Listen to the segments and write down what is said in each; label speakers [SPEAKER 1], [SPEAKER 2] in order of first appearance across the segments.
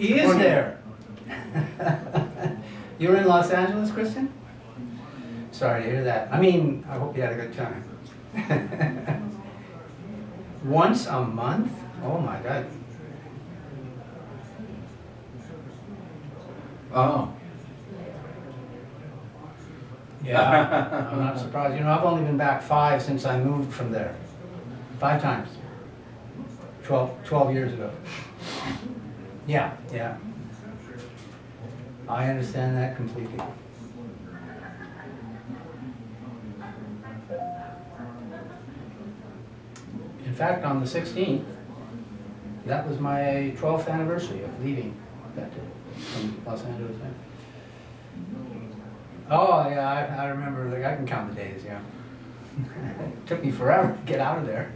[SPEAKER 1] He is there. You're in Los Angeles, Kristen? Sorry to hear that. I mean, I hope you had a good time. Once a month? Oh my God.
[SPEAKER 2] Oh.
[SPEAKER 1] Yeah, I'm not surprised. You know, I've only been back 5 since I moved from there. 5 times. 12 years ago. Yeah. I understand that completely. In fact, on the 16th, that was my 12th anniversary of leaving that day from Los Angeles. Oh, yeah, I remember. Like, I can count the days, yeah. It took me forever to get out of there.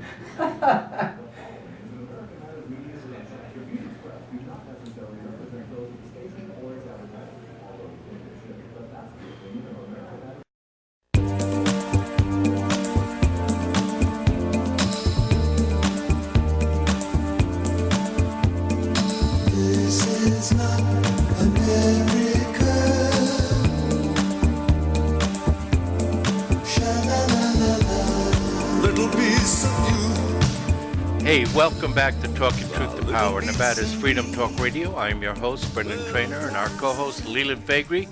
[SPEAKER 3] Hey, welcome back to Talking Truth to Power, Nevada's Freedom Talk Radio. I'm your host, Brendan Traynor, and our co-host, Leland Faegre.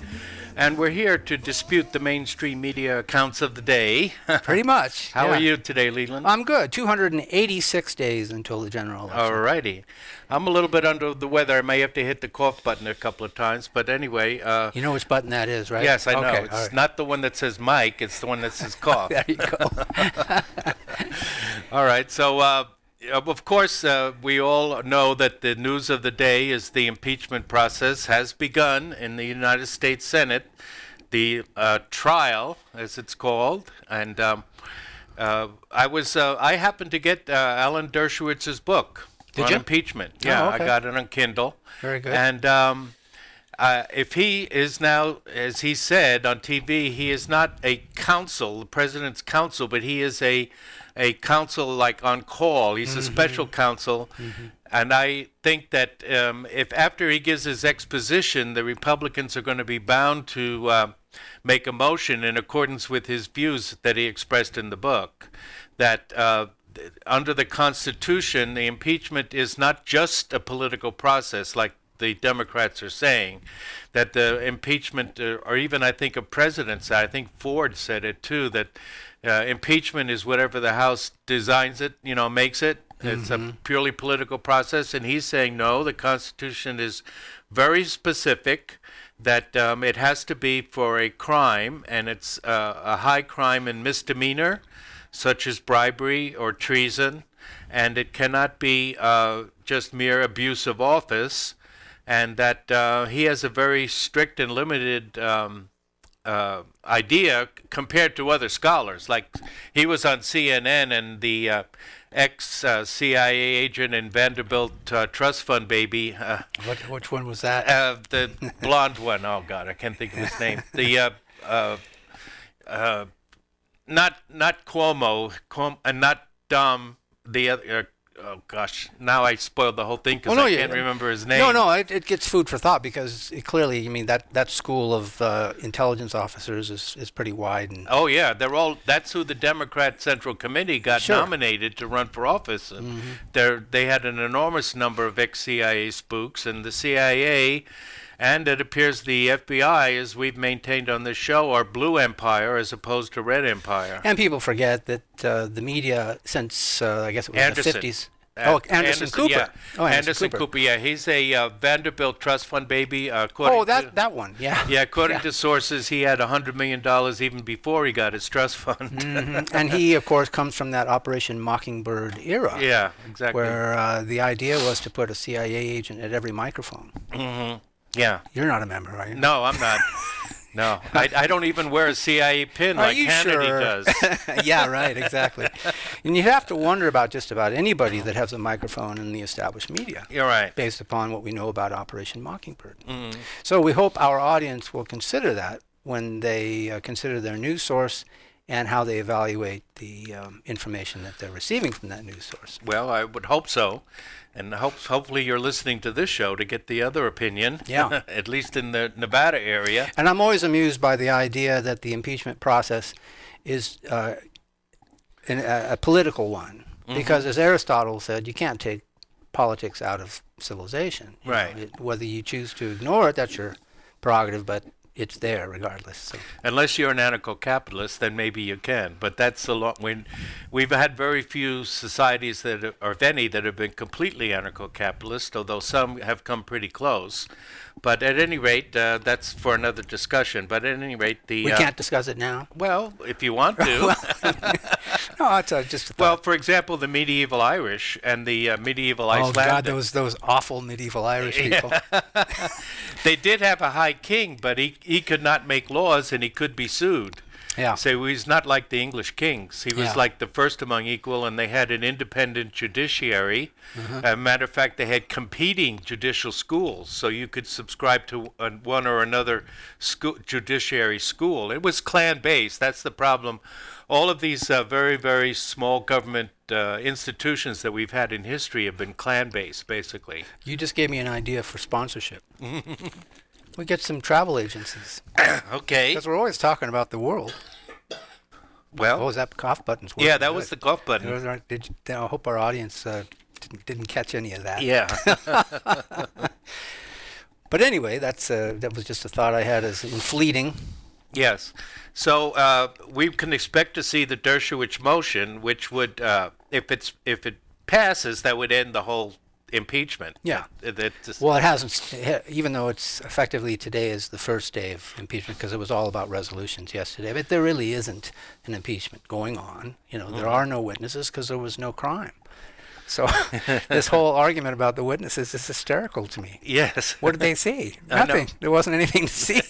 [SPEAKER 3] And we're here to dispute the mainstream media accounts of the day.
[SPEAKER 4] Pretty much.
[SPEAKER 3] How are you today, Leland?
[SPEAKER 4] I'm good. 286 days until the general election.
[SPEAKER 3] All righty. I'm a little bit under the weather. I may have to hit the cough button a couple of times. But anyway.
[SPEAKER 4] You know which button that is, right?
[SPEAKER 3] Yes, I know.
[SPEAKER 4] Okay,
[SPEAKER 3] It's not the one that says mic. It's the one that says cough.
[SPEAKER 4] There you go.
[SPEAKER 3] All right. So, of course, we all know that the news of the day is the impeachment process has begun in the United States Senate. The trial, as it's called, and I happened to get Alan Dershowitz's book on impeachment. Yeah,
[SPEAKER 4] okay.
[SPEAKER 3] I got it on Kindle.
[SPEAKER 4] Very good.
[SPEAKER 3] And if he is now, as he said on TV, he is not a counsel, the president's counsel, but he is a counsel like on call. He's a special counsel. And I think that if after he gives his exposition, the Republicans are going to be bound to make a motion in accordance with his views that he expressed in the book, that under the Constitution, the impeachment is not just a political process like the Democrats are saying, that the impeachment, or even I think a president said, I think Ford said it too, that impeachment is whatever the House designs it, makes it. It's a purely political process, and he's saying no, the Constitution is very specific, that it has to be for a crime, and it's a high crime and misdemeanor, such as bribery or treason, and it cannot be just mere abuse of office, and that he has a very strict and limited idea compared to other scholars. Like, he was on CNN, and the ex-CIA agent in Vanderbilt trust fund baby.
[SPEAKER 4] Which one was that?
[SPEAKER 3] The blonde one. Oh, God, I can't think of his name. The not Cuomo, and not Dom. The other. Oh gosh! Now I spoiled the whole thing because I can't remember his name.
[SPEAKER 4] No, it gets food for thought because clearly, that school of intelligence officers is pretty wide. And
[SPEAKER 3] oh yeah, that's who the Democrat Central Committee got nominated to run for office. They had an enormous number of ex-CIA spooks, and the CIA, and it appears the FBI, as we've maintained on this show, are blue empire as opposed to red empire.
[SPEAKER 4] And people forget that the media, since I guess it was
[SPEAKER 3] Anderson.
[SPEAKER 4] the 50s. Anderson Cooper.
[SPEAKER 3] Yeah.
[SPEAKER 4] Oh,
[SPEAKER 3] Anderson Cooper. Yeah, he's a Vanderbilt trust fund baby. That
[SPEAKER 4] one. Yeah.
[SPEAKER 3] Yeah, according to sources, he had $100 million even before he got his trust fund.
[SPEAKER 4] And he, of course, comes from that Operation Mockingbird era.
[SPEAKER 3] Yeah, exactly.
[SPEAKER 4] Where the idea was to put a CIA agent at every microphone.
[SPEAKER 3] Yeah.
[SPEAKER 4] You're not a member, are you?
[SPEAKER 3] No, I'm not. No, I don't even wear a CIA pin like Hannity does.
[SPEAKER 4] Yeah, right, exactly. And you have to wonder about just about anybody that has a microphone in the established media.
[SPEAKER 3] You're right.
[SPEAKER 4] Based upon what we know about Operation Mockingbird. So we hope our audience will consider that when they consider their news source and how they evaluate the information that they're receiving from that news source.
[SPEAKER 3] Well, I would hope so. And hopefully you're listening to this show to get the other opinion,
[SPEAKER 4] Yeah.
[SPEAKER 3] at least in the Nevada area.
[SPEAKER 4] And I'm always amused by the idea that the impeachment process is a political one. Because as Aristotle said, you can't take politics out of civilization. You know,
[SPEAKER 3] Right.
[SPEAKER 4] whether you choose to ignore it, that's your prerogative, but it's there regardless. So.
[SPEAKER 3] Unless you're an anarcho-capitalist, then maybe you can. But that's a lot. We've had very few societies that, or if any, that have been completely anarcho-capitalist, although some have come pretty close. But at any rate, that's for another discussion. But at any rate,
[SPEAKER 4] We can't discuss it now.
[SPEAKER 3] well, if you want to.
[SPEAKER 4] No, it's just a thought.
[SPEAKER 3] Well, for example, the medieval Irish and the medieval
[SPEAKER 4] Oh
[SPEAKER 3] Icelandic.
[SPEAKER 4] God, those awful medieval Irish people.
[SPEAKER 3] They did have a high king, but he could not make laws and he could be sued.
[SPEAKER 4] Yeah.
[SPEAKER 3] So he's not like the English kings. He was
[SPEAKER 4] Yeah.
[SPEAKER 3] like the first among equal, and they had an independent judiciary. Matter of fact, they had competing judicial schools, so you could subscribe to one or another judiciary school. It was clan-based. That's the problem. All of these very, very small government institutions that we've had in history have been clan-based, basically.
[SPEAKER 4] You just gave me an idea for sponsorship. We get some travel agencies.
[SPEAKER 3] Okay.
[SPEAKER 4] Because we're always talking about the world.
[SPEAKER 3] Well,
[SPEAKER 4] Oh, is that cough button's working?
[SPEAKER 3] yeah, that was the golf button.
[SPEAKER 4] I hope our audience didn't catch any of that.
[SPEAKER 3] Yeah.
[SPEAKER 4] But anyway, that was just a thought I had as in fleeting.
[SPEAKER 3] Yes. So we can expect to see the Dershowitz motion, which would, if it passes, that would end the whole impeachment.
[SPEAKER 4] Yeah.
[SPEAKER 3] That's
[SPEAKER 4] Well, it hasn't, even though it's effectively today is the first day of impeachment, because it was all about resolutions yesterday, but there really isn't an impeachment going on. You know, there are no witnesses because there was no crime. So this whole argument about the witnesses is hysterical to me.
[SPEAKER 3] Yes.
[SPEAKER 4] What did they see?
[SPEAKER 3] I know.
[SPEAKER 4] Nothing. There wasn't anything to see.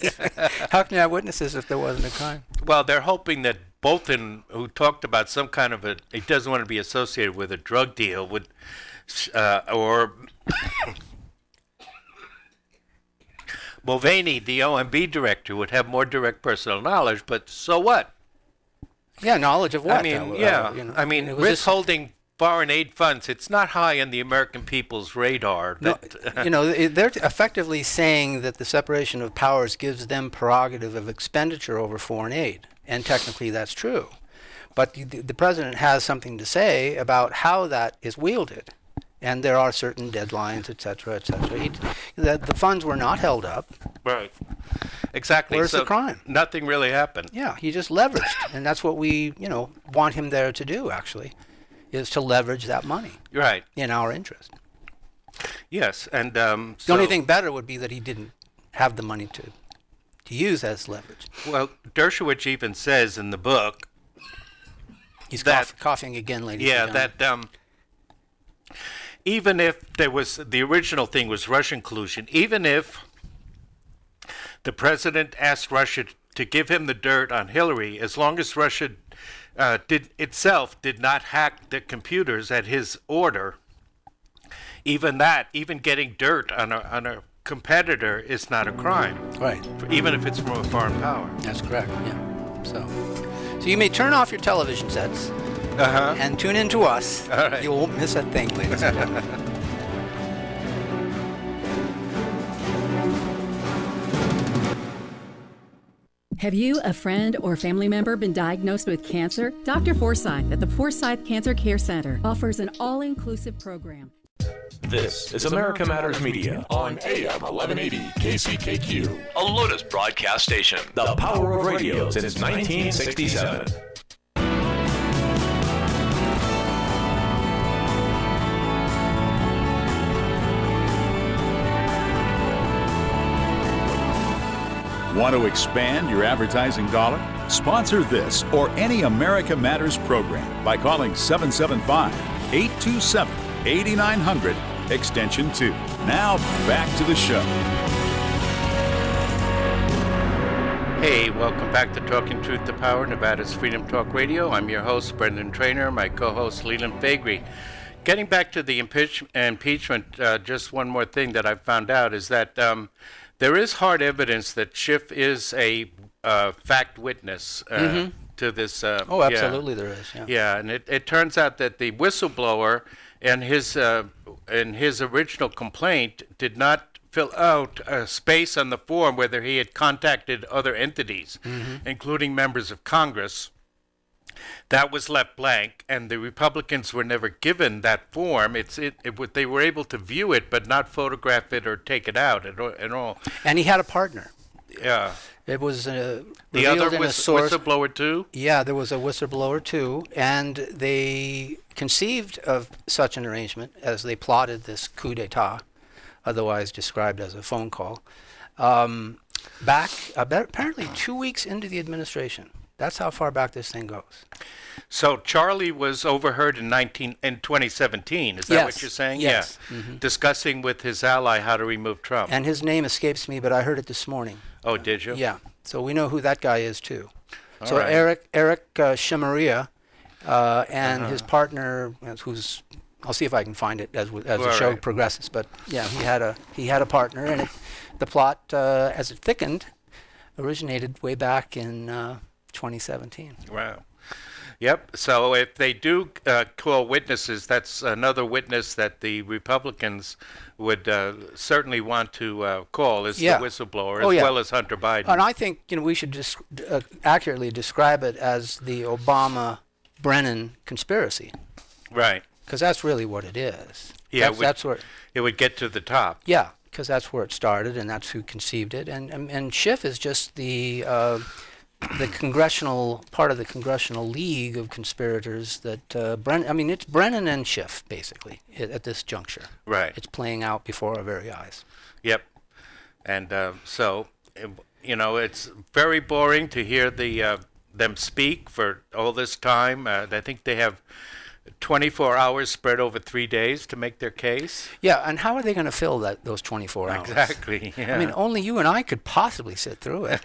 [SPEAKER 4] How can you have witnesses if there wasn't a crime?
[SPEAKER 3] Well, they're hoping that Bolton, who talked about some kind of he doesn't want to be associated with a drug deal, would, or Mulvaney, the OMB director, would have more direct personal knowledge, but so what?
[SPEAKER 4] Yeah, knowledge of what?
[SPEAKER 3] I mean,
[SPEAKER 4] though?
[SPEAKER 3] yeah.
[SPEAKER 4] You know,
[SPEAKER 3] I mean,
[SPEAKER 4] it was just-
[SPEAKER 3] withholding foreign aid funds, it's not high on the American people's radar.
[SPEAKER 4] No, you know, they're effectively saying that the separation of powers gives them prerogative of expenditure over foreign aid, and technically that's true. But the president has something to say about how that is wielded, and there are certain deadlines, et cetera, et cetera. The funds were not held up.
[SPEAKER 3] Right. Exactly.
[SPEAKER 4] Where's
[SPEAKER 3] So
[SPEAKER 4] the crime?
[SPEAKER 3] Nothing really happened.
[SPEAKER 4] Yeah, he just leveraged, and that's what we, want him there to do, actually, is to leverage that money
[SPEAKER 3] Right.
[SPEAKER 4] in our interest.
[SPEAKER 3] Yes. And
[SPEAKER 4] The only thing better would be that he didn't have the money to use as leverage.
[SPEAKER 3] Well, Dershowitz even says in the book,
[SPEAKER 4] He's
[SPEAKER 3] that-
[SPEAKER 4] coughing again, ladies
[SPEAKER 3] yeah,
[SPEAKER 4] and gentlemen.
[SPEAKER 3] that even if there was the original thing was Russian collusion, even if the president asked Russia to give him the dirt on Hillary, as long as Russia did not hack the computers at his order, even getting dirt on a competitor is not a crime,
[SPEAKER 4] Right.
[SPEAKER 3] even if it's from a foreign power.
[SPEAKER 4] That's correct. Yeah. So you may turn off your television sets and tune in to us.
[SPEAKER 3] All right.
[SPEAKER 4] You won't miss a thing, ladies and gentlemen.
[SPEAKER 2] Have you, a friend, or family member been diagnosed with cancer? Dr. Forsyth at the Forsyth Cancer Care Center offers an all-inclusive program.
[SPEAKER 5] This is America Matters Media on AM 1180 KCKQ,
[SPEAKER 6] A Lotus broadcast station.
[SPEAKER 5] the power of radio since 1967.
[SPEAKER 7] Want to expand your advertising dollar? Sponsor this or any America Matters program by calling 775-827-8900, extension 2. Now, back to the show.
[SPEAKER 3] Hey, welcome back to Talking Truth to Power, Nevada's Freedom Talk Radio. I'm your host, Brendan Traynor, my co-host, Leland Faegre. Getting back to the impeachment, just one more thing that I found out is that there is hard evidence that Schiff is a fact witness. to this.
[SPEAKER 4] Oh, absolutely there is. Yeah.
[SPEAKER 3] Yeah, and it turns out that the whistleblower and his original complaint did not fill out a space on the form whether he had contacted other entities, including members of Congress. That was left blank, and the Republicans were never given that form. They were able to view it, but not photograph it or take it out at all.
[SPEAKER 4] And he had a partner.
[SPEAKER 3] Yeah.
[SPEAKER 4] It was
[SPEAKER 3] The other whistleblower too?
[SPEAKER 4] Yeah, there was a whistleblower too, and they conceived of such an arrangement as they plotted this coup d'etat, otherwise described as a phone call, back apparently 2 weeks into the administration. That's how far back this thing goes.
[SPEAKER 3] So Charlie was overheard in 2017. Is that what you're saying?
[SPEAKER 4] Yes.
[SPEAKER 3] Yeah. Discussing with his ally how to remove Trump.
[SPEAKER 4] And his name escapes me, but I heard it this morning.
[SPEAKER 3] Oh, did you?
[SPEAKER 4] Yeah. So we know who that guy is too.
[SPEAKER 3] All right.
[SPEAKER 4] Eric Shamaria and his partner, who's I'll see if I can find it as the show progresses. But yeah, he had a partner, and the plot as it thickened originated way back in 2017.
[SPEAKER 3] Wow. Yep. So if they do call witnesses, that's another witness that the Republicans would certainly want to call is the whistleblower, as well as Hunter Biden.
[SPEAKER 4] And I think we should just accurately describe it as the Obama-Brennan conspiracy.
[SPEAKER 3] Right.
[SPEAKER 4] Because that's really what it is.
[SPEAKER 3] Yeah.
[SPEAKER 4] That's where
[SPEAKER 3] it would get to the top.
[SPEAKER 4] Yeah, because that's where it started, and that's who conceived it. And Schiff is just the congressional part of the congressional league of conspirators that Brennan. I mean, it's Brennan and Schiff basically at this juncture.
[SPEAKER 3] Right.
[SPEAKER 4] It's playing out before our very eyes.
[SPEAKER 3] Yep. And it's very boring to hear them speak for all this time. I think they have 24 hours spread over 3 days to make their case.
[SPEAKER 4] Yeah, and how are they going to fill those 24 hours?
[SPEAKER 3] Exactly. Yeah.
[SPEAKER 4] I mean, only you and I could possibly sit through it.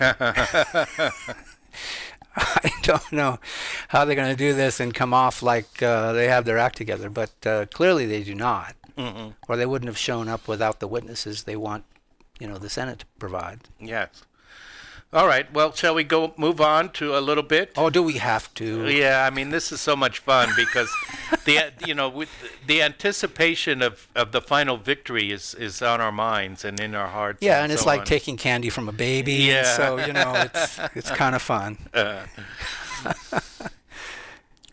[SPEAKER 4] I don't know how they're going to do this and come off like they have their act together, but clearly they do not. Mm-mm. Or they wouldn't have shown up without the witnesses they want, the Senate to provide.
[SPEAKER 3] Yes. All right. Well, shall we move on to a little bit?
[SPEAKER 4] Oh, do we have to?
[SPEAKER 3] Yeah. I mean, this is so much fun because with the anticipation of the final victory is on our minds and in our hearts.
[SPEAKER 4] Yeah, and it's like taking candy from a baby.
[SPEAKER 3] Yeah.
[SPEAKER 4] So it's kind of fun.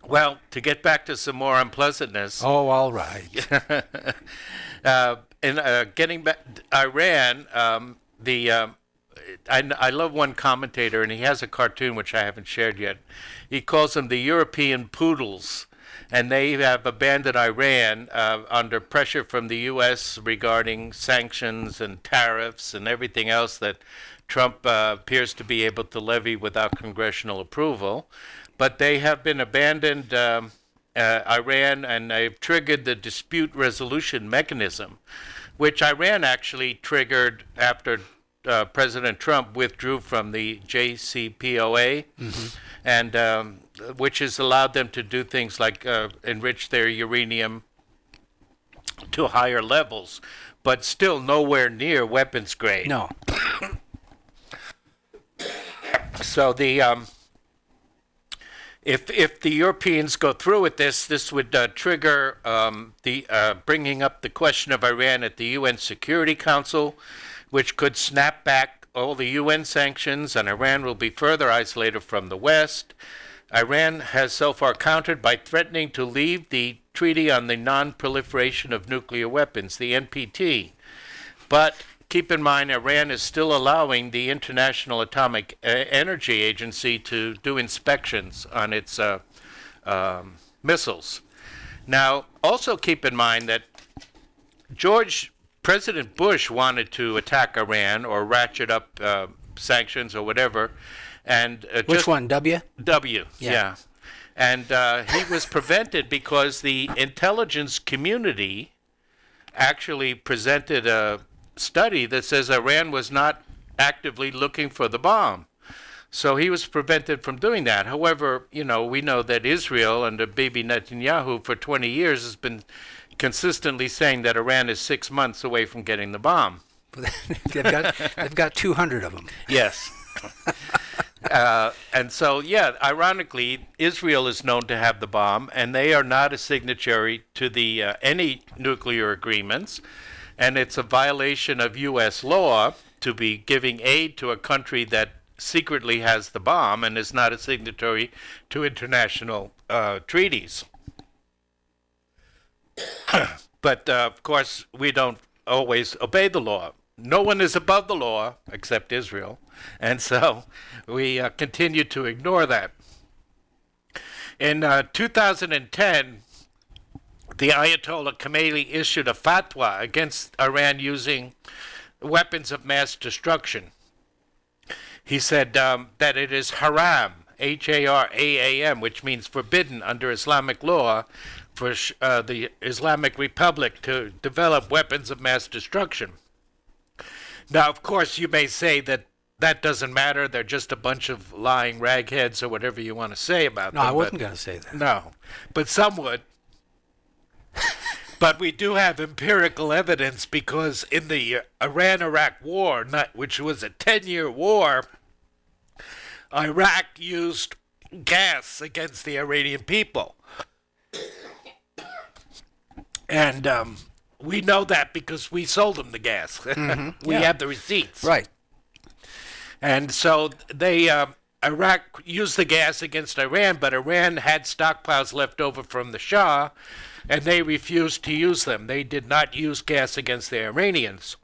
[SPEAKER 3] Well, to get back to some more unpleasantness.
[SPEAKER 4] Oh, all right.
[SPEAKER 3] Getting back, Iran. I love one commentator, and he has a cartoon which I haven't shared yet. He calls them the European Poodles, and they have abandoned Iran under pressure from the U.S. regarding sanctions and tariffs and everything else that Trump appears to be able to levy without congressional approval. But they have been abandoned, Iran, and they've triggered the dispute resolution mechanism, which Iran actually triggered after President Trump withdrew from the JCPOA, and which has allowed them to do things like enrich their uranium to higher levels, but still nowhere near weapons grade.
[SPEAKER 4] No.
[SPEAKER 3] So if the Europeans go through with this would trigger bringing up the question of Iran at the UN Security Council, which could snap back all the UN sanctions, and Iran will be further isolated from the West. Iran has so far countered by threatening to leave the Treaty on the Non-Proliferation of Nuclear Weapons, the NPT. But keep in mind, Iran is still allowing the International Atomic Energy Agency to do inspections on its missiles. Now, also keep in mind that President Bush wanted to attack Iran or ratchet up sanctions or whatever, and
[SPEAKER 4] which one? W.
[SPEAKER 3] Yeah. And he was prevented because the intelligence community actually presented a study that says Iran was not actively looking for the bomb. So he was prevented from doing that. However, we know that Israel under Bibi Netanyahu for 20 years has been consistently saying that Iran is 6 months away from getting the bomb.
[SPEAKER 4] They've got 200 of them.
[SPEAKER 3] Yes. And so, yeah, ironically, Israel is known to have the bomb, and they are not a signatory to the any nuclear agreements, and it's a violation of U.S. law to be giving aid to a country that secretly has the bomb and is not a signatory to international treaties. But, of course, we don't always obey the law. No one is above the law except Israel, and so we continue to ignore that. In 2010, the Ayatollah Khomeini issued a fatwa against Iran using weapons of mass destruction. He said that it is haram, H-A-R-A-A-M, which means forbidden under Islamic law, for the Islamic Republic to develop weapons of mass destruction. Now, of course, you may say that that doesn't matter. They're just a bunch of lying ragheads or whatever you want to say about them.
[SPEAKER 4] No, I wasn't going to say that.
[SPEAKER 3] No, but some would. But we do have empirical evidence because in the Iran-Iraq war, which was a 10-year war, Iraq used gas against the Iranian people. And we know that because we sold them the gas.
[SPEAKER 4] Mm-hmm.
[SPEAKER 3] We have the receipts.
[SPEAKER 4] Right.
[SPEAKER 3] And so they Iraq used the gas against Iran, but Iran had stockpiles left over from the Shah, and they refused to use them. They did not use gas against the Iranians.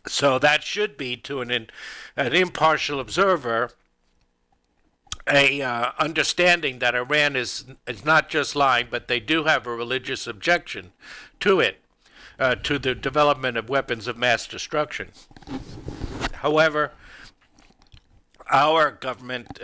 [SPEAKER 3] So that should be, to an impartial observer, a understanding that Iran is not just lying, but they do have a religious objection to it, to the development of weapons of mass destruction. However, our government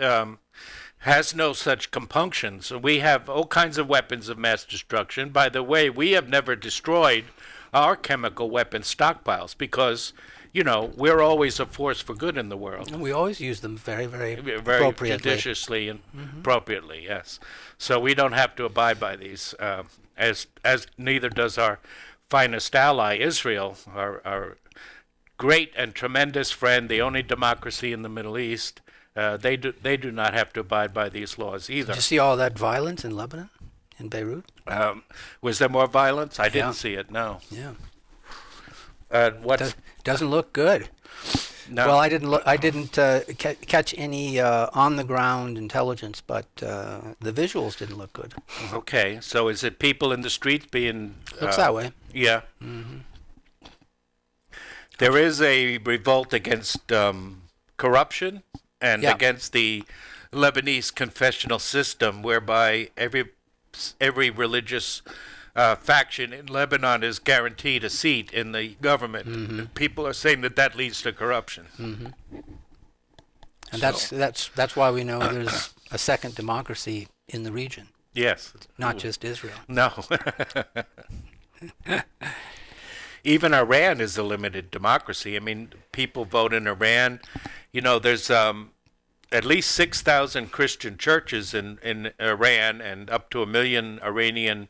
[SPEAKER 3] has no such compunctions. We have all kinds of weapons of mass destruction. By the way, we have never destroyed our chemical weapon stockpiles because, you know, we're always a force for good in the world.
[SPEAKER 4] And we always use them very, very,
[SPEAKER 3] Very
[SPEAKER 4] appropriately.
[SPEAKER 3] judiciously and appropriately, yes. So we don't have to abide by these, as neither does our finest ally, Israel, our great and tremendous friend, the only democracy in the Middle East. They do not have to abide by these laws either.
[SPEAKER 4] Did you see all that violence in Lebanon, in Beirut?
[SPEAKER 3] Was there more violence? I didn't see it. No.
[SPEAKER 4] Yeah.
[SPEAKER 3] What?
[SPEAKER 4] Doesn't look good.
[SPEAKER 3] No.
[SPEAKER 4] Well, I didn't catch any on the ground intelligence, but the visuals didn't look good.
[SPEAKER 3] Okay. So is it people in the streets being?
[SPEAKER 4] Looks that way.
[SPEAKER 3] Yeah. Mm-hmm. There is a revolt against corruption and against the Lebanese confessional system, whereby every religious faction in Lebanon is guaranteed a seat in the government. Mm-hmm. People are saying that leads to corruption.
[SPEAKER 4] Mm-hmm. And that's why we know there's a second democracy in the region.
[SPEAKER 3] Yes.
[SPEAKER 4] Not just Israel.
[SPEAKER 3] No. Even Iran is a limited democracy. I mean, people vote in Iran. You know, there's at least 6,000 Christian churches in Iran and up to 1 million Iranian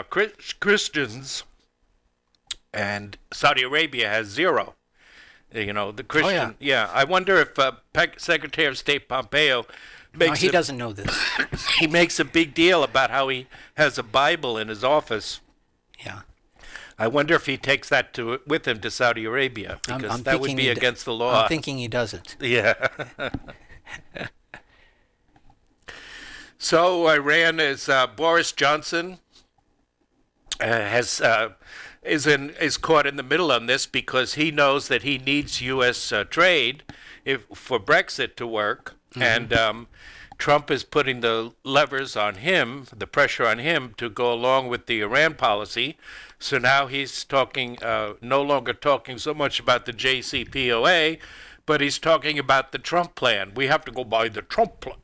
[SPEAKER 3] Christians. And Saudi Arabia has 0. You know, the Christian.
[SPEAKER 4] Oh,
[SPEAKER 3] yeah. I wonder if Secretary of State Pompeo makes.
[SPEAKER 4] No, he doesn't know this.
[SPEAKER 3] He makes a big deal about how he has a Bible in his office.
[SPEAKER 4] Yeah.
[SPEAKER 3] I wonder if he takes that with him to Saudi Arabia, because that would be against the law.
[SPEAKER 4] I'm thinking he doesn't.
[SPEAKER 3] Yeah. So Iran is Boris Johnson is caught in the middle on this because he knows that he needs U.S. trade for Brexit to work, and Trump is putting the levers on him, the pressure on him to go along with the Iran policy. So now he's talking, no longer talking so much about the JCPOA, but he's talking about the Trump plan. We have to go by the Trump plan.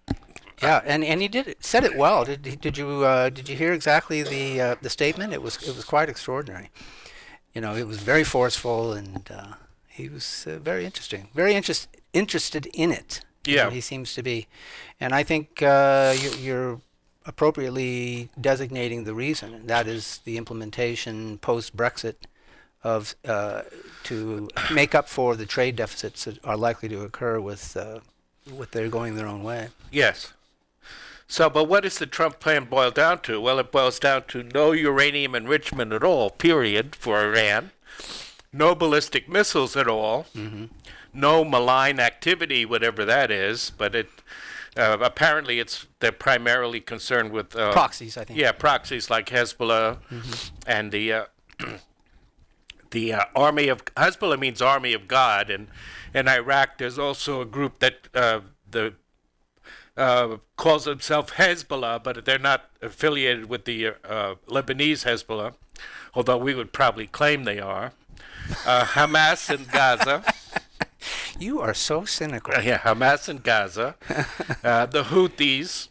[SPEAKER 4] Yeah, and he said it well. Did you hear exactly the statement? It was quite extraordinary. You know, it was very forceful, and he was very interesting, very interested in it.
[SPEAKER 3] Yeah,
[SPEAKER 4] he seems to be, and I think you're appropriately designating the reason, and that is the implementation post-Brexit of to make up for the trade deficits that are likely to occur with what they're going their own way.
[SPEAKER 3] Yes. So, but what does the Trump plan boil down to? Well, it boils down to no uranium enrichment at all, period, for Iran. No ballistic missiles at all. Mm-hmm. No malign activity, whatever that is. But it apparently they're primarily concerned with
[SPEAKER 4] proxies, I think.
[SPEAKER 3] Yeah, proxies like Hezbollah and the army of Hezbollah means army of God, and in Iraq there's also a group that calls themselves Hezbollah, but they're not affiliated with the Lebanese Hezbollah, although we would probably claim they are. Hamas in Gaza.
[SPEAKER 4] You are so cynical.
[SPEAKER 3] Yeah, Hamas in Gaza. The Houthis.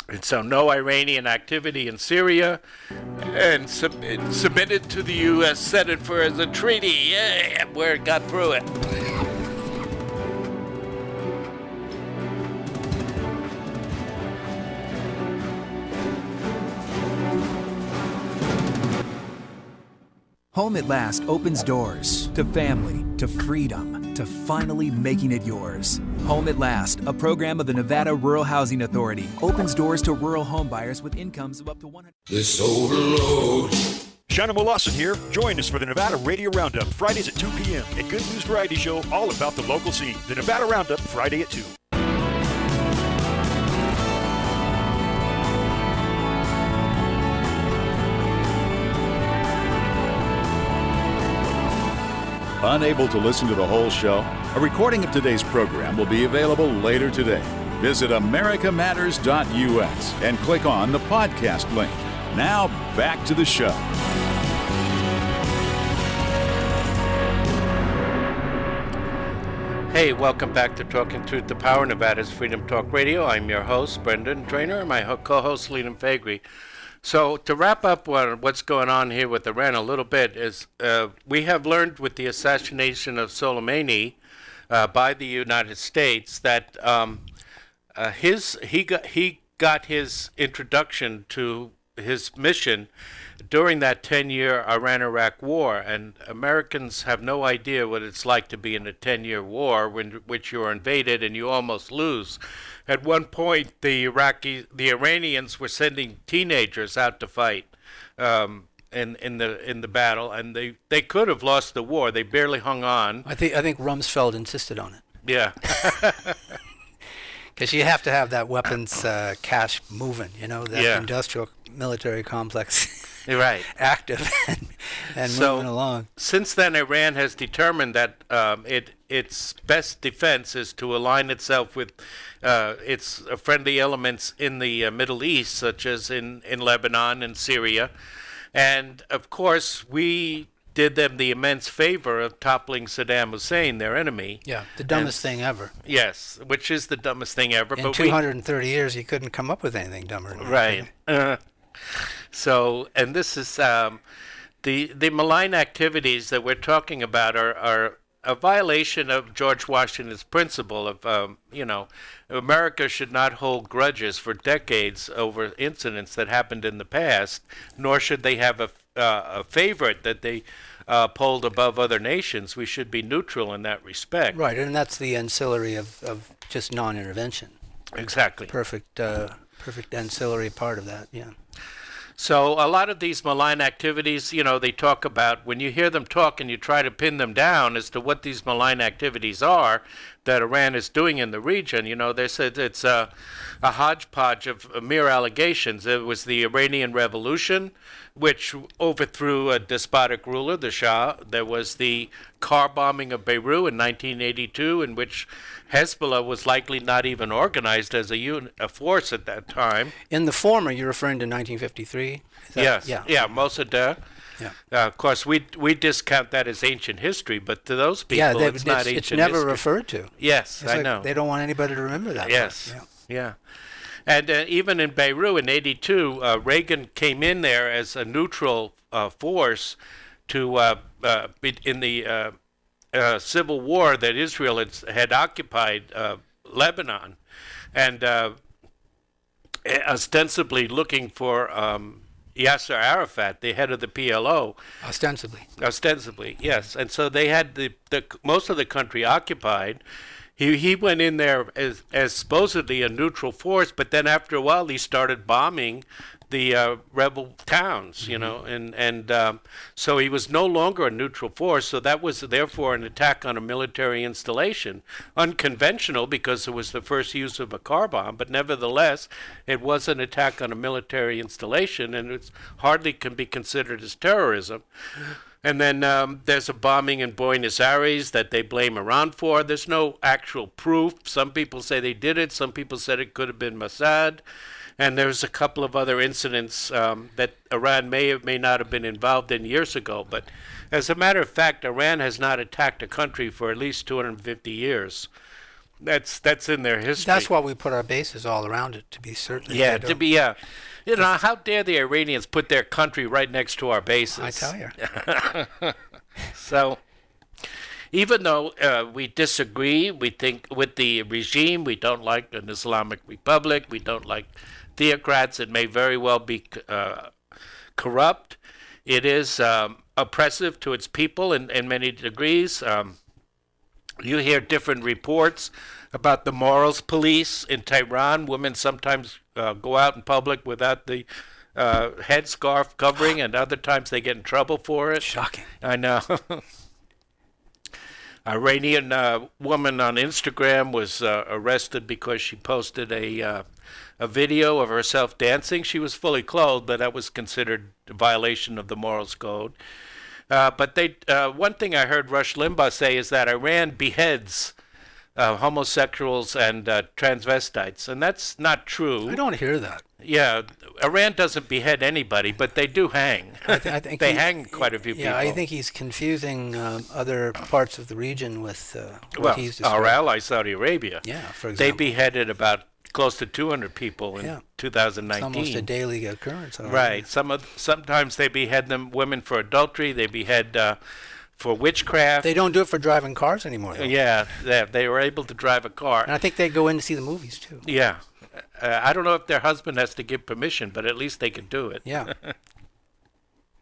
[SPEAKER 3] And so no Iranian activity in Syria, and submitted to the U.S. Senate for as a treaty. Yeah, where it got through it.
[SPEAKER 8] Home at Last opens doors to family, to freedom, to finally making it yours. Home at Last, a program of the Nevada Rural Housing Authority, opens doors to rural home buyers with incomes of up to $100,000.
[SPEAKER 9] This overload.
[SPEAKER 5] Shannon Molassen here. Join us for the Nevada Radio Roundup, Fridays at 2 p.m. A good news variety show all about the local scene. The Nevada Roundup, Friday at 2.
[SPEAKER 7] Unable to listen to the whole show? A recording of today's program will be available later today. Visit americamatters.us and click on the podcast link. Now, back to the show.
[SPEAKER 3] Hey, welcome back to Talking Truth to Power, Nevada's Freedom Talk Radio. I'm your host, Brendan Trainer, and my co-host, Leland Faegre. So to wrap up what's going on here with Iran a little bit is we have learned with the assassination of Soleimani by the United States that he got his introduction to his mission during that 10-year Iran-Iraq war, and Americans have no idea what it's like to be in a 10-year war in which you're invaded and you almost lose. At one point, the Iranians were sending teenagers out to fight in the battle, and they could have lost the war. They barely hung on.
[SPEAKER 4] I think Rumsfeld insisted on it.
[SPEAKER 3] Yeah.
[SPEAKER 4] Because you have to have that weapons cache moving, that industrial military complex
[SPEAKER 3] right.
[SPEAKER 4] active and moving along.
[SPEAKER 3] Since then, Iran has determined that its best defense is to align itself with its friendly elements in the Middle East, such as in Lebanon and Syria. And, of course, we did them the immense favor of toppling Saddam Hussein, their enemy.
[SPEAKER 4] Yeah, the dumbest thing ever.
[SPEAKER 3] Yes, which is the dumbest thing ever.
[SPEAKER 4] In 230 years, you couldn't come up with anything dumber than
[SPEAKER 3] that. Right. So, and this is the malign activities that we're talking about are a violation of George Washington's principle of, America should not hold grudges for decades over incidents that happened in the past, nor should they have a favorite that they polled above other nations. We should be neutral in that respect.
[SPEAKER 4] Right, and that's the ancillary of just non-intervention.
[SPEAKER 3] Exactly.
[SPEAKER 4] Perfect ancillary part of that, yeah.
[SPEAKER 3] So a lot of these malign activities, they talk about, when you hear them talk and you try to pin them down as to what these malign activities are that Iran is doing in the region, they said it's a hodgepodge of mere allegations. It was the Iranian Revolution, which overthrew a despotic ruler, the Shah. There was the car bombing of Beirut in 1982, in which Hezbollah was likely not even organized as a force at that time.
[SPEAKER 4] In the former, you're referring to 1953?
[SPEAKER 3] Yes. Yeah, Mossadegh.
[SPEAKER 4] Yeah.
[SPEAKER 3] Of course, we discount that as ancient history, but to those people, it's not ancient history.
[SPEAKER 4] It's never referred to.
[SPEAKER 3] Yes, I know.
[SPEAKER 4] They don't want anybody to remember that.
[SPEAKER 3] Yes. Yeah. And even in Beirut in '82, Reagan came in there as a neutral force to in the civil war that Israel had occupied Lebanon, and ostensibly looking for Yasser Arafat, the head of the PLO. Ostensibly, yes. And so they had the most of the country occupied. He went in there as supposedly a neutral force, but then after a while he started bombing the rebel towns, you know, and so he was no longer a neutral force. So that was therefore an attack on a military installation, unconventional because it was the first use of a car bomb, but nevertheless it was an attack on a military installation, and it hardly can be considered as terrorism. And then there's a bombing in Buenos Aires that they blame Iran for. There's no actual proof. Some people say they did it. Some people said it could have been Mossad. And there's a couple of other incidents that Iran may or may not have been involved in years ago. But as a matter of fact, Iran has not attacked a country for at least 250 years. That's in their history.
[SPEAKER 4] That's why we put our bases all around it, to be certain.
[SPEAKER 3] Yeah, to be, you know, how dare the Iranians put their country right next to our bases?
[SPEAKER 4] I tell you.
[SPEAKER 3] So, even though we disagree, we think with the regime, we don't like an Islamic Republic, we don't like theocrats, it may very well be corrupt. It is oppressive to its people in many degrees. You hear different reports about the morals police in Tehran. Women sometimes go out in public without the headscarf covering, and other times they get in trouble for it.
[SPEAKER 4] Shocking.
[SPEAKER 3] I know. Iranian woman on Instagram was arrested because she posted a video of herself dancing. She was fully clothed, but that was considered a violation of the morals code. But one thing I heard Rush Limbaugh say is that Iran beheads homosexuals and transvestites, and that's not true.
[SPEAKER 4] I don't hear that.
[SPEAKER 3] Yeah, Iran doesn't behead anybody, but they do hang.
[SPEAKER 4] I think
[SPEAKER 3] they hang quite a few people.
[SPEAKER 4] Yeah, I think he's confusing other parts of the region with what he's
[SPEAKER 3] our
[SPEAKER 4] describing.
[SPEAKER 3] ally Saudi Arabia.
[SPEAKER 4] Yeah, for
[SPEAKER 3] they
[SPEAKER 4] example.
[SPEAKER 3] beheaded about close to 200 people in 2019.
[SPEAKER 4] It's almost a daily occurrence.
[SPEAKER 3] Right. Sometimes they behead women for adultery. They behead for witchcraft.
[SPEAKER 4] They don't do it for driving cars anymore, though.
[SPEAKER 3] Yeah, they were able to drive a car.
[SPEAKER 4] And I think they go in to see the movies, too.
[SPEAKER 3] Yeah. I don't know if their husband has to give permission, but at least they can do it.
[SPEAKER 4] Yeah.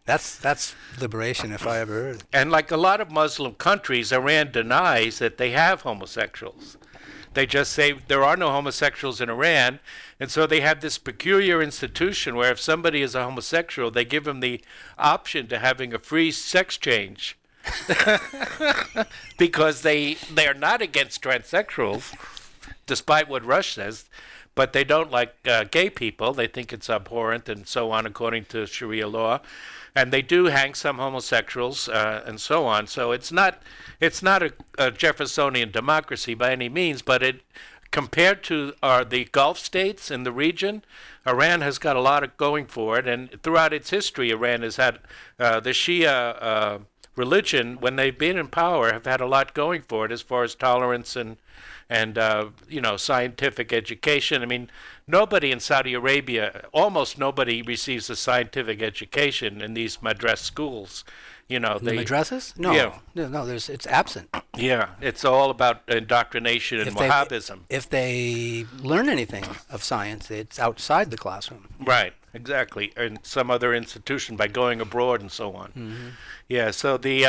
[SPEAKER 4] That's liberation, if I ever heard it.
[SPEAKER 3] And like a lot of Muslim countries, Iran denies that they have homosexuals. They just say there are no homosexuals in Iran, and so they have this peculiar institution where if somebody is a homosexual, they give them the option to having a free sex change. Because they're not against transsexuals, despite what Rush says, but they don't like gay people. They think it's abhorrent and so on, according to Sharia law. And they do hang some homosexuals and so on. So it's not a Jeffersonian democracy by any means, but compared to the Gulf states in the region, Iran has got a lot of going for it. And throughout its history, Iran has had the Shia religion, when they've been in power, have had a lot going for it as far as tolerance and scientific education. I mean, nobody in Saudi Arabia, almost nobody receives a scientific education in these madrass schools. The
[SPEAKER 4] madrassas? No,
[SPEAKER 3] yeah.
[SPEAKER 4] no, it's absent.
[SPEAKER 3] Yeah, it's all about indoctrination and Wahhabism.
[SPEAKER 4] If they learn anything of science, it's outside the classroom.
[SPEAKER 3] Right, exactly, in some other institution by going abroad and so on. Mm-hmm. Yeah, so the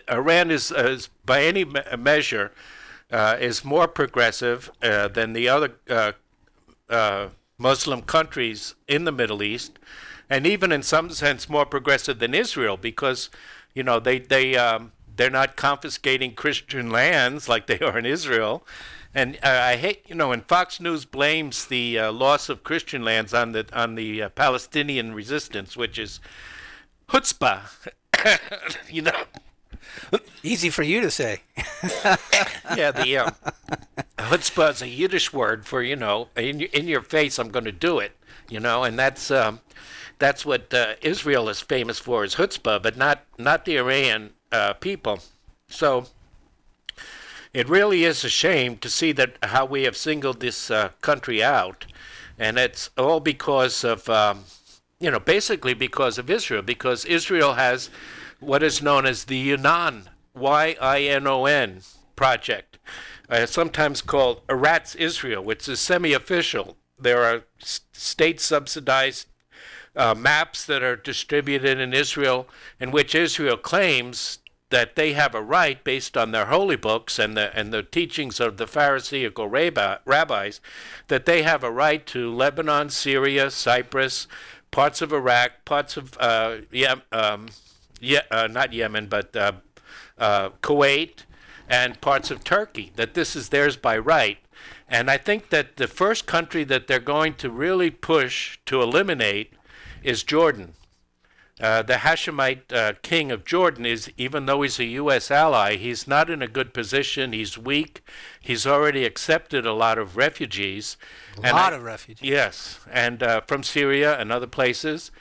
[SPEAKER 3] Iran is by any measure is more progressive than the other Muslim countries in the Middle East, and even in some sense more progressive than Israel, because they're not confiscating Christian lands like they are in Israel. And I hate, when Fox News blames the loss of Christian lands on the Palestinian resistance, which is chutzpah,
[SPEAKER 4] Easy for you to say.
[SPEAKER 3] Yeah, the chutzpah is a Yiddish word for, in your face, I'm going to do it, and that's what Israel is famous for, is chutzpah, but not the Iranian people. So it really is a shame to see that how we have singled this country out, and it's all because of, basically because of Israel, because Israel has what is known as the Yinon, Y-I-N-O-N project, sometimes called Eretz Israel, which is semi-official. There are state-subsidized maps that are distributed in Israel, in which Israel claims that they have a right, based on their holy books and the teachings of the Pharisaical rabbis, that they have a right to Lebanon, Syria, Cyprus, parts of Iraq, parts of not Yemen, but Kuwait, and parts of Turkey, that this is theirs by right. And I think that the first country that they're going to really push to eliminate is Jordan. The Hashemite king of Jordan is, even though he's a U.S. ally, he's not in a good position. He's weak. He's already accepted a lot of refugees.
[SPEAKER 4] A lot of refugees.
[SPEAKER 3] Yes, and from Syria and other places.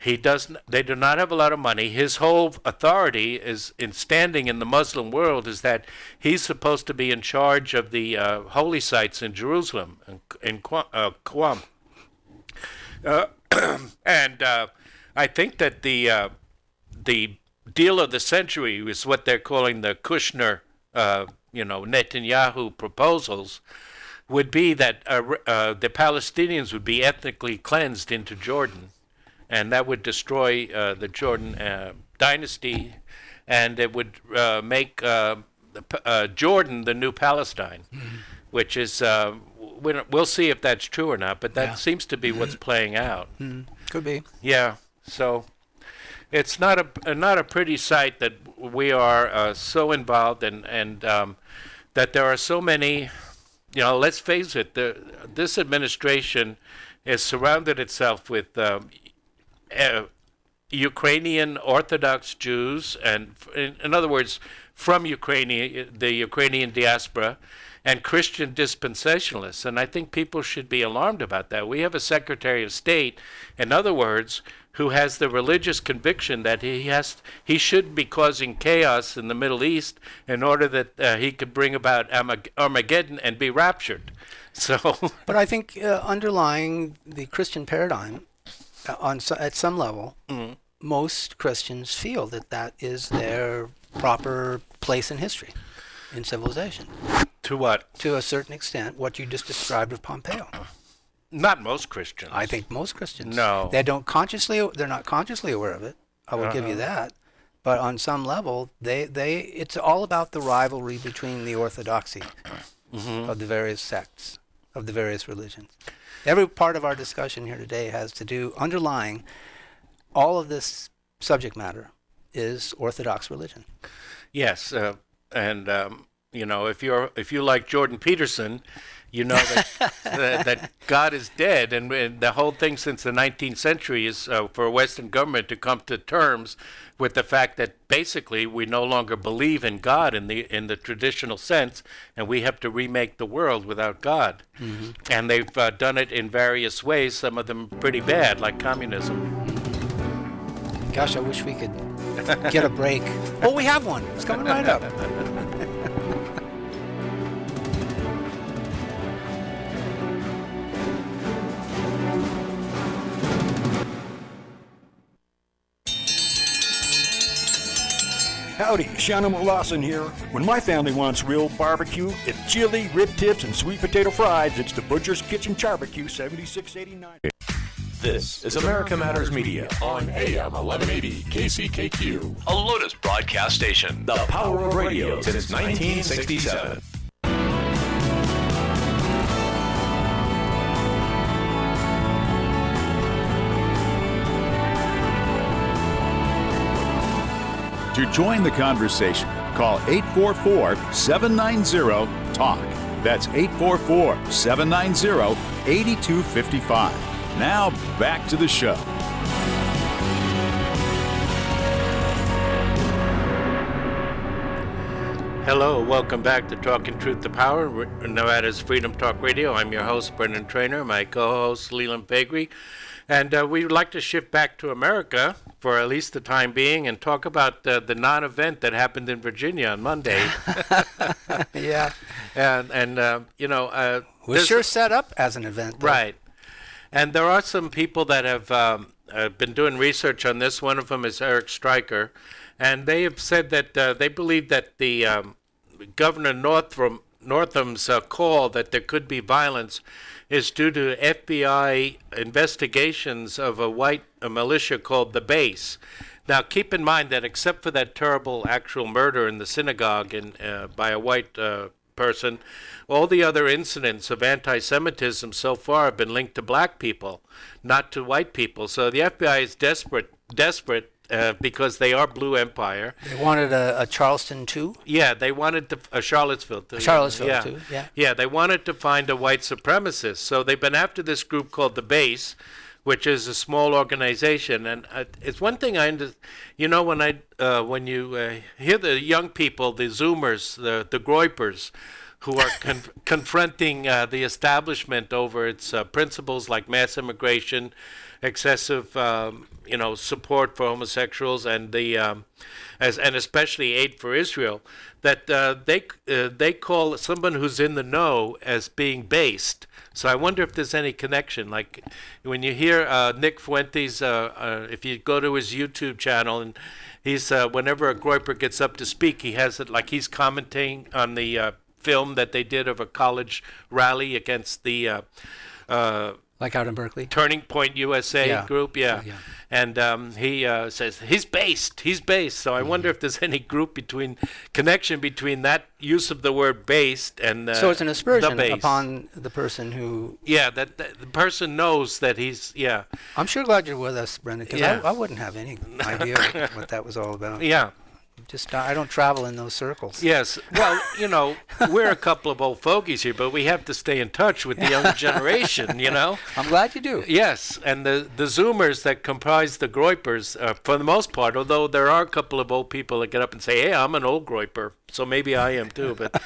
[SPEAKER 3] They do not have a lot of money. His whole authority is in standing in the Muslim world is that he's supposed to be in charge of the holy sites in Jerusalem, in Qom. And I think that the deal of the century is what they're calling the Kushner, Netanyahu proposals, would be that the Palestinians would be ethnically cleansed into Jordan, and that would destroy the Jordan dynasty, and it would make Jordan the new Palestine, which is we'll see if that's true or not, but that seems to be what's playing out.
[SPEAKER 4] Could be.
[SPEAKER 3] Yeah. So it's not a pretty sight that we are so involved and that there are so many. Let's face it. This administration has surrounded itself with Ukrainian Orthodox Jews, and in other words, from the Ukrainian diaspora, and Christian dispensationalists. And I think people should be alarmed about that. We have a Secretary of State, in other words, who has the religious conviction that he should be causing chaos in the Middle East in order that he could bring about Armageddon and be raptured. So,
[SPEAKER 4] but I think underlying the Christian paradigm, at some level, most Christians feel that is their proper place in history, in civilization.
[SPEAKER 3] To what?
[SPEAKER 4] To a certain extent, what you just described of Pompeo.
[SPEAKER 3] Not most Christians.
[SPEAKER 4] I think most Christians.
[SPEAKER 3] No.
[SPEAKER 4] They're not consciously aware of it. I will give you that. But on some level, it's all about the rivalry between the orthodoxy of the various sects, of the various religions. Every part of our discussion here today has to do, underlying all of this subject matter is Orthodox religion.
[SPEAKER 3] Yes, and if you like Jordan Peterson, you know that God is dead, and the whole thing since the 19th century is for a Western government to come to terms with the fact that basically we no longer believe in God in the traditional sense, and we have to remake the world without God. And they've done it in various ways. Some of them pretty bad, like communism.
[SPEAKER 4] Gosh, I wish we could get a break. Oh, we have one. It's coming right up.
[SPEAKER 5] Howdy, Shannon Lawson here. When my family wants real barbecue, it's chili, rib tips, and sweet potato fries. It's the Butcher's Kitchen Barbecue, 7689.
[SPEAKER 6] This is America Matters Media on AM 1180 KCKQ, a Lotus broadcast station. The power of radio since 1967.
[SPEAKER 7] To join the conversation, call 844-790-TALK. That's 844-790-8255. Now, back to the show.
[SPEAKER 3] Hello, welcome back to Talking Truth to Power, Nevada's Freedom Talk Radio. I'm your host, Brendan Traynor, my co-host, Leland Pegri. And we would like to shift back to America for at least the time being and talk about the non-event that happened in Virginia on Monday.
[SPEAKER 4] Yeah.
[SPEAKER 3] And
[SPEAKER 4] was sure set up as an event, though.
[SPEAKER 3] Right. And there are some people that have been doing research on this. One of them is Eric Stryker. And they have said that they believe that the Governor Northam's call that there could be violence is due to FBI investigations of a white militia called the Base. Now, keep in mind that except for that terrible actual murder in the synagogue by a white person, all the other incidents of anti-Semitism so far have been linked to black people, not to white people. So the FBI is desperate because they are Blue Empire.
[SPEAKER 4] They wanted a Charleston too?
[SPEAKER 3] Yeah, they wanted a Charlottesville too.
[SPEAKER 4] Charlottesville too, yeah.
[SPEAKER 3] Yeah, they wanted to find a white supremacist. So they've been after this group called the Base, which is a small organization. And it's one thing when you hear the young people, the Zoomers, the Groypers, who are confronting the establishment over its principles like mass immigration, excessive, support for homosexuals, and and especially aid for Israel, that they call someone who's in the know as being based. So I wonder if there's any connection. Like when you hear Nick Fuentes, if you go to his YouTube channel, and he's whenever a Groyper gets up to speak, he has it like he's commenting on the film that they did of a college rally against the
[SPEAKER 4] like out in Berkeley?
[SPEAKER 3] Turning Point USA group, yeah. And he says he's based. So I wonder if there's any connection between that use of the word based and
[SPEAKER 4] so it's an aspersion upon the person who...
[SPEAKER 3] Yeah, that the person knows that he's, yeah.
[SPEAKER 4] I'm sure glad you're with us, Brendan, because I wouldn't have any idea what that was all about.
[SPEAKER 3] Yeah.
[SPEAKER 4] Just I don't travel in those circles.
[SPEAKER 3] Yes. Well, we're a couple of old fogies here, but we have to stay in touch with the younger generation,
[SPEAKER 4] I'm glad you do.
[SPEAKER 3] Yes, and the Zoomers that comprise the Groypers, for the most part, although there are a couple of old people that get up and say, hey, I'm an old Groyper, so maybe I am too. But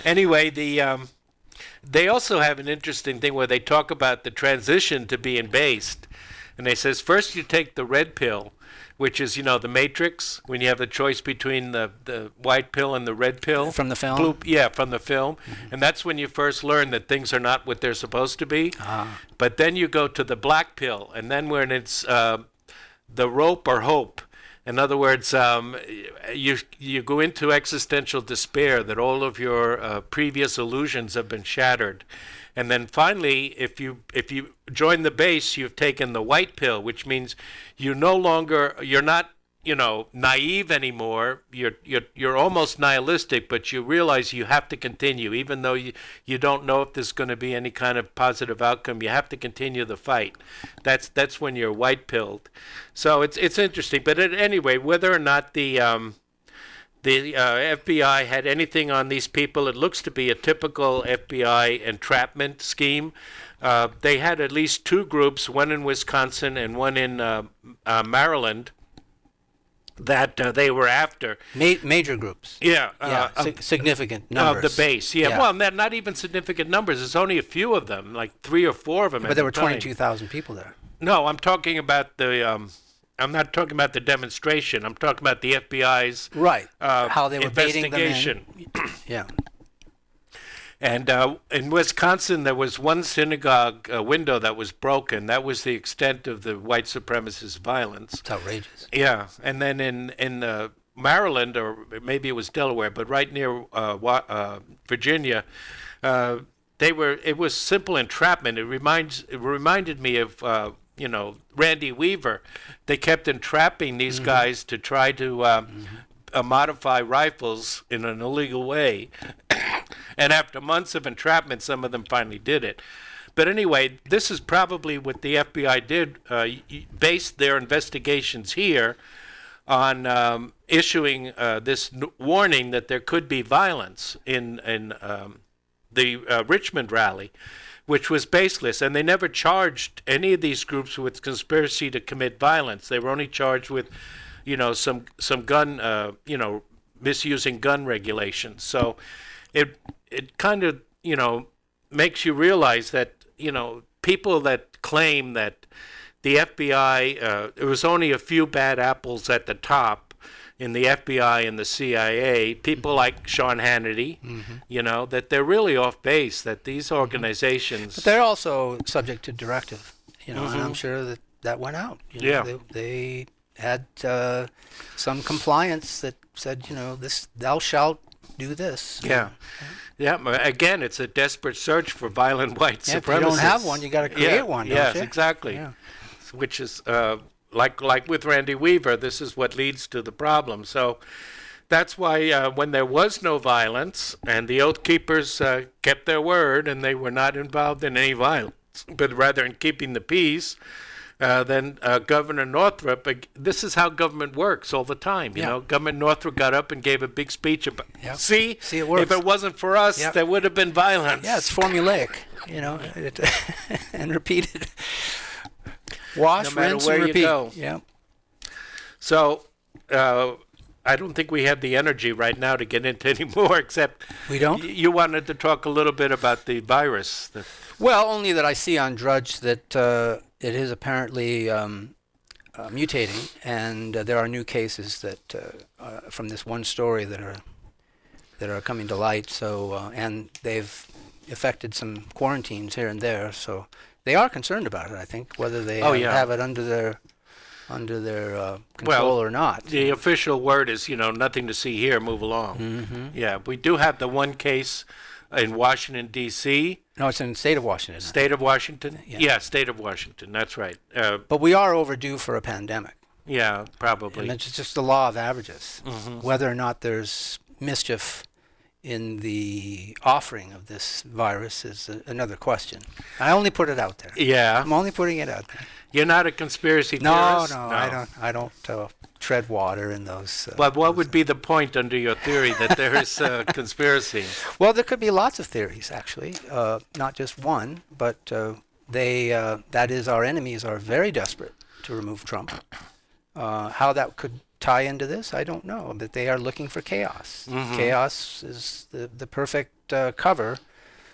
[SPEAKER 3] anyway, they also have an interesting thing where they talk about the transition to being based. And they says, first you take the red pill, which is, the Matrix, when you have the choice between the white pill and the red pill.
[SPEAKER 4] From the film?
[SPEAKER 3] From the film. Mm-hmm. And that's when you first learn that things are not what they're supposed to be. But then you go to the black pill, and then when it's the rope or hope. In other words, you go into existential despair that all of your previous illusions have been shattered. And then finally, if you join the base, you've taken the white pill, which means you're not naive anymore. You're almost nihilistic, but you realize you have to continue, even though you don't know if there's going to be any kind of positive outcome. You have to continue the fight. That's when you're white pilled. So it's interesting. But anyway, whether or not the FBI had anything on these people, it looks to be a typical FBI entrapment scheme. They had at least two groups, one in Wisconsin and one in Maryland, that they were after.
[SPEAKER 4] Major groups.
[SPEAKER 3] Yeah.
[SPEAKER 4] Significant numbers.
[SPEAKER 3] Of the base, yeah. Well, not even significant numbers. There's only a few of them, like 3 or 4 of them.
[SPEAKER 4] But there were 22,000 people there.
[SPEAKER 3] No, I'm talking about the... I'm not talking about the demonstration. I'm talking about the FBI's
[SPEAKER 4] how they were
[SPEAKER 3] investigation.
[SPEAKER 4] Baiting them in. Yeah.
[SPEAKER 3] And in Wisconsin, there was one synagogue window that was broken. That was the extent of the white supremacist violence.
[SPEAKER 4] It's outrageous.
[SPEAKER 3] Yeah. And then in Maryland, or maybe it was Delaware, but right near Virginia, it was simple entrapment. It reminded me of Randy Weaver. They kept entrapping these guys to try to modify rifles in an illegal way. And after months of entrapment, some of them finally did it. But anyway, this is probably what the FBI did, based their investigations here on issuing this warning that there could be violence in the Richmond rally, which was baseless. And they never charged any of these groups with conspiracy to commit violence. They were only charged with, some gun, misusing gun regulations. So it kind of, makes you realize that, people that claim that the FBI, there was only a few bad apples at the top in the FBI and the CIA, people like Sean Hannity, that they're really off base, that these organizations...
[SPEAKER 4] But they're also subject to directive, and I'm sure that went out. They had some compliance that said, this, thou shalt do this.
[SPEAKER 3] Yeah. Again, it's a desperate search for violent white supremacists.
[SPEAKER 4] If you don't have one, you got to create one, don't you?
[SPEAKER 3] Yes, exactly. Yeah. Which is like with Randy Weaver, this is what leads to the problem. So that's why when there was no violence and the Oath Keepers kept their word and they were not involved in any violence, but rather in keeping the peace, then Governor Northam, this is how government works all the time. You know, Governor Northam got up and gave a big speech about, see,
[SPEAKER 4] it works.
[SPEAKER 3] if it wasn't for us, there would have been violence.
[SPEAKER 4] Yeah, it's formulaic, you know, and repeated. Wash,
[SPEAKER 3] no matter
[SPEAKER 4] rinse,
[SPEAKER 3] where
[SPEAKER 4] and
[SPEAKER 3] you
[SPEAKER 4] repeat.
[SPEAKER 3] go.
[SPEAKER 4] Yeah.
[SPEAKER 3] So I don't think we have the energy right now to get into any more, except
[SPEAKER 4] we don't.
[SPEAKER 3] You wanted to talk a little bit about the virus.
[SPEAKER 4] Well, only that I see on Drudge that it is apparently mutating, and there are new cases that from this one story that are coming to light. So and they've affected some quarantines here and there. So they are concerned about it. I think whether they have it under their control or not.
[SPEAKER 3] The official word is, nothing to see here, move along.
[SPEAKER 4] Mm-hmm.
[SPEAKER 3] Yeah, we do have the one case in Washington, D.C.
[SPEAKER 4] No, it's in the state of Washington.
[SPEAKER 3] State of Washington? Yeah, state of Washington, that's right.
[SPEAKER 4] But we are overdue for a pandemic.
[SPEAKER 3] Yeah, probably.
[SPEAKER 4] And it's just the law of averages.
[SPEAKER 3] Mm-hmm.
[SPEAKER 4] Whether or not there's mischief in the offering of this virus is another question. I only put it out there.
[SPEAKER 3] Yeah.
[SPEAKER 4] I'm only putting it out there.
[SPEAKER 3] You're not a conspiracy theorist?
[SPEAKER 4] No, I don't tread water in those.
[SPEAKER 3] But what would be the point under your theory that there is a conspiracy?
[SPEAKER 4] Well, there could be lots of theories, actually, not just one, but that is, our enemies are very desperate to remove Trump. How that could tie into this, I don't know, but they are looking for chaos. Mm-hmm. Chaos is the perfect cover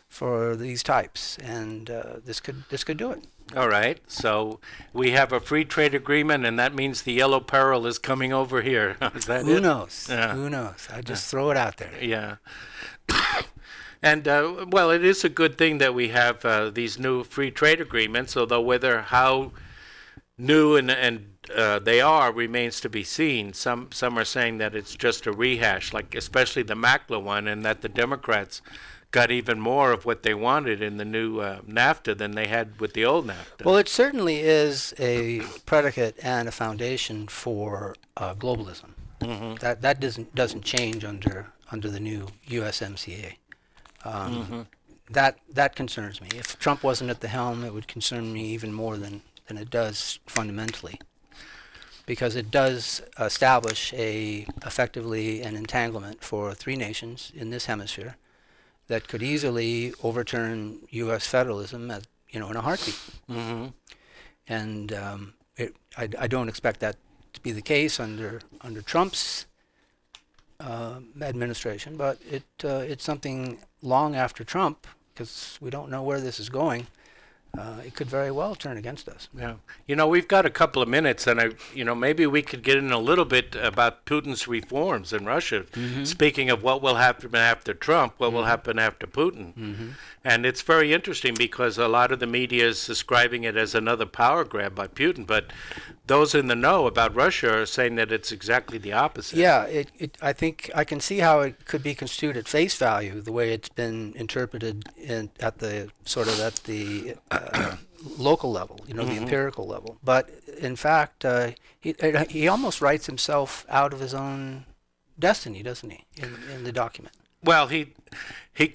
[SPEAKER 4] for these types, and this could do it.
[SPEAKER 3] All right, so we have a free trade agreement, and that means the yellow peril is coming over here. Is that
[SPEAKER 4] Who
[SPEAKER 3] it?
[SPEAKER 4] knows?
[SPEAKER 3] Yeah.
[SPEAKER 4] Who knows? I just throw it out there.
[SPEAKER 3] Yeah. And, well, it is a good thing that we have these new free trade agreements, although how new and they are remains to be seen. Some are saying that it's just a rehash, like especially the Mackler one, and that the Democrats got even more of what they wanted in the new NAFTA than they had with the old NAFTA.
[SPEAKER 4] Well, it certainly is a predicate and a foundation for globalism. Mm-hmm. That doesn't change under the new USMCA. That concerns me. If Trump wasn't at the helm, it would concern me even more than it does fundamentally, because it does establish effectively an entanglement for three nations in this hemisphere that could easily overturn U.S. federalism in a heartbeat. Mm-hmm. And I don't expect that to be the case under Trump's administration, but it's something long after Trump, because we don't know where this is going. It could very well turn against us.
[SPEAKER 3] Yeah. We've got a couple of minutes, and maybe we could get in a little bit about Putin's reforms in Russia. Mm-hmm. Speaking of what will happen after Trump, what will happen after Putin. Mm-hmm. And it's very interesting because a lot of the media is describing it as another power grab by Putin, but those in the know about Russia are saying that it's exactly the opposite.
[SPEAKER 4] Yeah, I think I can see how it could be construed at face value, the way it's been interpreted at the local level, the empirical level. But in fact, he almost writes himself out of his own destiny, doesn't he, in the document?
[SPEAKER 3] Well, he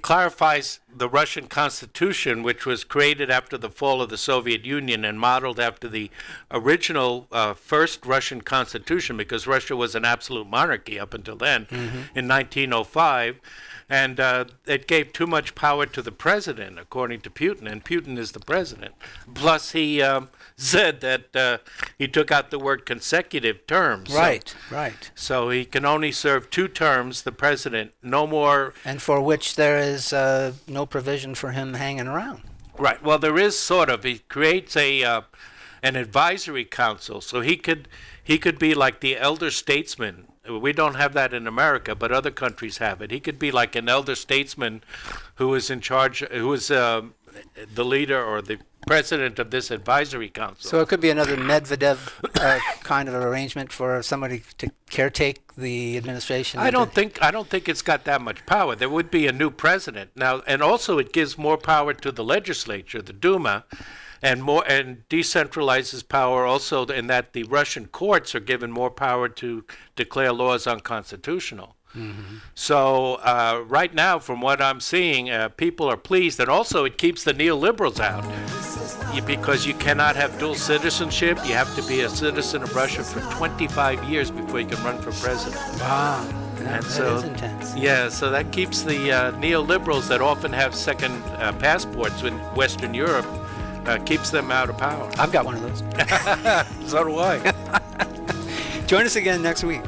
[SPEAKER 3] clarifies the Russian Constitution, which was created after the fall of the Soviet Union and modeled after the original first Russian Constitution, because Russia was an absolute monarchy up until then, in 1905. And it gave too much power to the president, according to Putin, and Putin is the president. Plus, he said that he took out the word consecutive terms.
[SPEAKER 4] Right.
[SPEAKER 3] So he can only serve 2 terms, the president, no more.
[SPEAKER 4] And for which there is no provision for him hanging around.
[SPEAKER 3] Right. Well, there is sort of. He creates an advisory council, so he could be like the elder statesman. We don't have that in America, but other countries have it. He could be like an elder statesman who is in charge, who is the leader or the president of this advisory council.
[SPEAKER 4] So it could be another Medvedev kind of arrangement for somebody to caretake the administration.
[SPEAKER 3] I don't think it's got that much power. There would be a new president now, and also it gives more power to the legislature, the Duma. and decentralizes power also in that the Russian courts are given more power to declare laws unconstitutional. So right now, from what I'm seeing, people are pleased, and also it keeps the neoliberals out because you cannot have dual citizenship. You have to be a citizen of Russia for 25 years before you can run for president.
[SPEAKER 4] Wow, that is intense.
[SPEAKER 3] Yeah, so that keeps the neoliberals that often have second passports in Western Europe, keeps them out of power.
[SPEAKER 4] I've got one of those.
[SPEAKER 3] So do I.
[SPEAKER 4] Join us again next week.